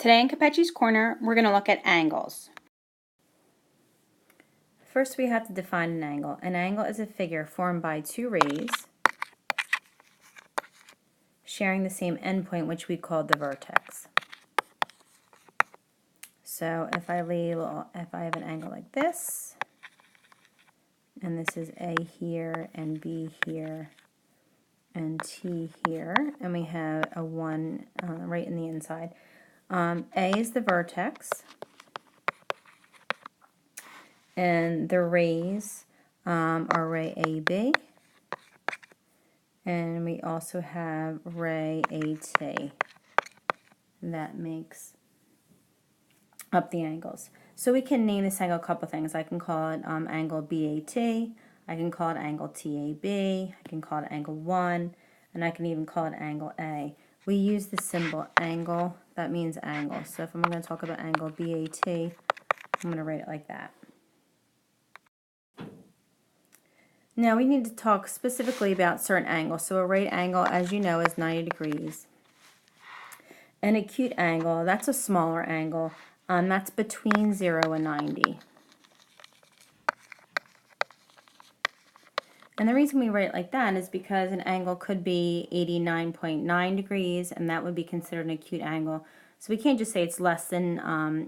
Today in Capechi's Corner, we're going to look at angles. First, we have to define an angle. An angle is a figure formed by two rays sharing the same endpoint, which we call the vertex. So if I have an angle like this, and this is A here, and B here, and T here, and we have a 1 right in the inside. A is the vertex, and the rays are ray AB, and we also have ray AT. That makes up the angles. So we can name this angle a couple things. I can call it angle BAT, I can call it angle TAB, I can call it angle 1, and I can even call it angle A. We use the symbol angle, that means angle. So if I'm going to talk about angle BAT, I'm going to write it like that. Now we need to talk specifically about certain angles. So a right angle, as you know, is 90 degrees. An acute angle, that's a smaller angle. That's between 0 and 90. And the reason we write it like that is because an angle could be 89.9 degrees, and that would be considered an acute angle. So we can't just say it's less than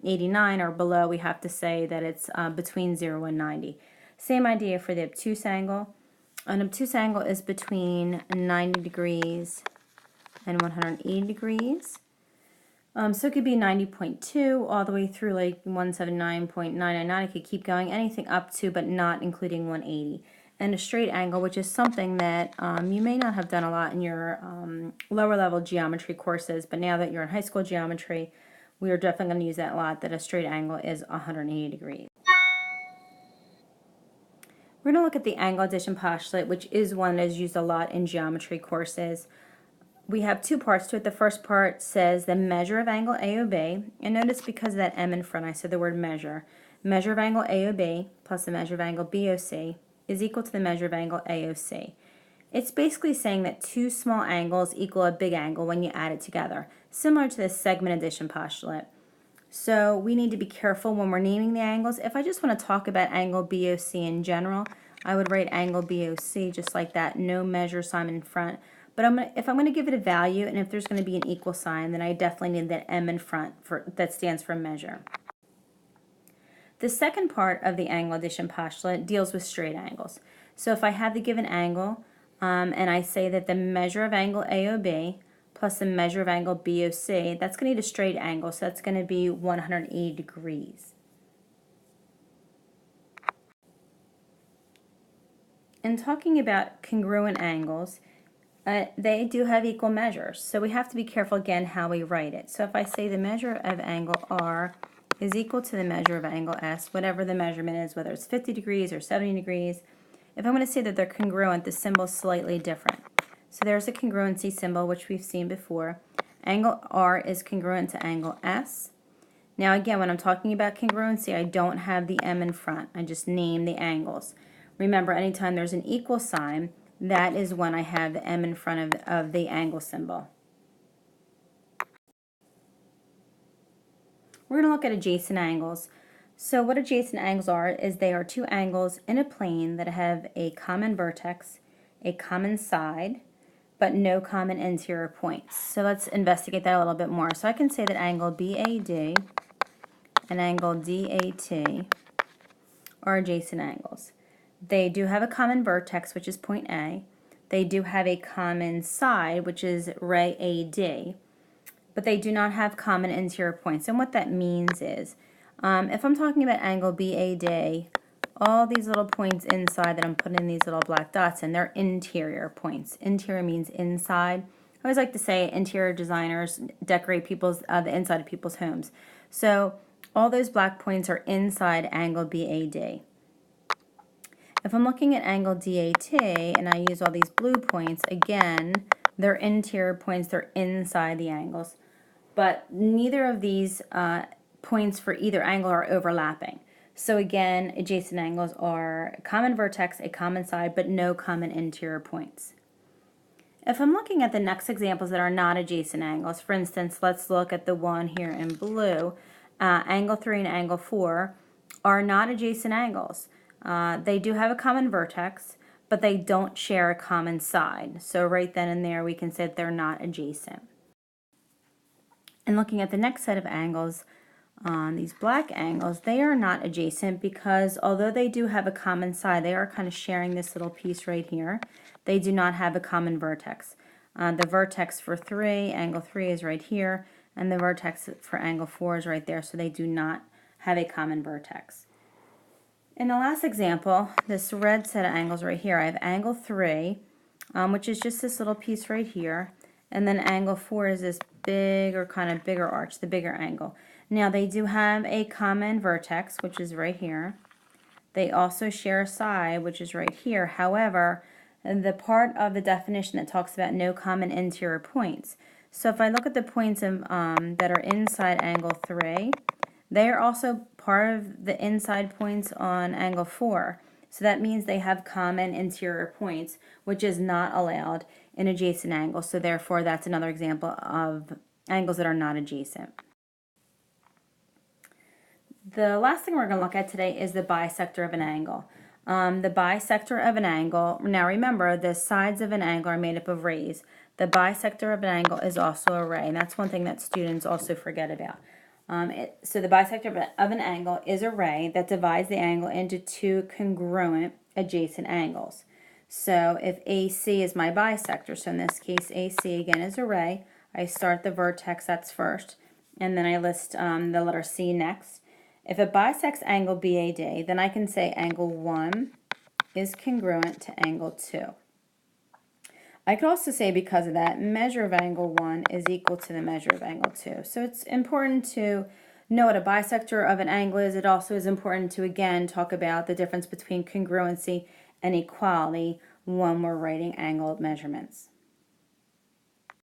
89 or below. We have to say that it's between 0 and 90. Same idea for the obtuse angle. An obtuse angle is between 90 degrees and 180 degrees. So it could be 90.2 all the way through like 179.999. It could keep going, anything up to but not including 180. And a straight angle, which is something that you may not have done a lot in your lower level geometry courses, but now that you're in high school geometry, we are definitely going to use that a lot, that a straight angle is 180 degrees. We're going to look at the angle addition postulate, which is one that is used a lot in geometry courses. We have two parts to it. The first part says the measure of angle AOB, and notice because of that M in front, I said the word measure. Measure of angle AOB plus the measure of angle BOC is equal to the measure of angle AOC. It's basically saying that two small angles equal a big angle when you add it together, similar to the segment addition postulate. So we need to be careful when we're naming the angles. If I just want to talk about angle BOC in general, I would write angle BOC just like that, no measure sign in front. But if I'm going to give it a value, and if there's going to be an equal sign, then I definitely need that M in front that stands for measure. The second part of the angle addition postulate deals with straight angles. So if I have the given angle, and I say that the measure of angle AOB plus the measure of angle BOC, that's going to need a straight angle, so that's going to be 180 degrees. In talking about congruent angles, they do have equal measures, so we have to be careful again how we write it. So if I say the measure of angle R is equal to the measure of angle S, whatever the measurement is, whether it's 50 degrees or 70 degrees, if I'm going to say that they're congruent, the symbol is slightly different. So there's a congruency symbol, which we've seen before. Angle R is congruent to angle S. Now again, when I'm talking about congruency, I don't have the M in front. I just name the angles. Remember, anytime there's an equal sign, that is when I have the M in front of the angle symbol. We're going to look at adjacent angles. So what adjacent angles are is they are two angles in a plane that have a common vertex, a common side, but no common interior points. So let's investigate that a little bit more. So I can say that angle BAD and angle DAT are adjacent angles. They do have a common vertex, which is point A. They do have a common side, which is ray AD, but they do not have common interior points. And what that means is, if I'm talking about angle BAD, all these little points inside that I'm putting in these little black dots in, they're interior points. Interior means inside. I always like to say interior designers decorate the inside of people's homes. So all those black points are inside angle BAD. If I'm looking at angle DAT and I use all these blue points, again, they're interior points, they're inside the angles. But neither of these points for either angle are overlapping. So again, adjacent angles are a common vertex, a common side, but no common interior points. If I'm looking at the next examples that are not adjacent angles, for instance, let's look at the one here in blue. Angle 3 and angle 4 are not adjacent angles. They do have a common vertex, but they don't share a common side. So right then and there we can say that they're not adjacent. And looking at the next set of angles, these black angles, they are not adjacent because although they do have a common side, they are kind of sharing this little piece right here. They do not have a common vertex. The vertex for angle 3 is right here, and the vertex for angle 4 is right there, so they do not have a common vertex. In the last example, this red set of angles right here, I have angle 3, which is just this little piece right here, and then angle 4 is this bigger, kind of bigger arch, the bigger angle. Now they do have a common vertex, which is right here. They also share a side, which is right here. However, the part of the definition that talks about no common interior points. So if I look at the points that are inside angle 3, they are also part of the inside points on angle 4. So that means they have common interior points, which is not allowed in adjacent angles. So therefore, that's another example of angles that are not adjacent. The last thing we're going to look at today is the bisector of an angle. The bisector of an angle, now remember, the sides of an angle are made up of rays. The bisector of an angle is also a ray, and that's one thing that students also forget about. So the bisector of an angle is a ray that divides the angle into two congruent adjacent angles. So if AC is my bisector, so in this case AC again is a ray, I start the vertex, that's first, and then I list the letter C next. If it bisects angle BAD, then I can say angle 1 is congruent to angle 2. I could also say because of that, measure of angle 1 is equal to the measure of angle 2. So it's important to know what a bisector of an angle is. It also is important to, again, talk about the difference between congruency and equality when we're writing angle measurements.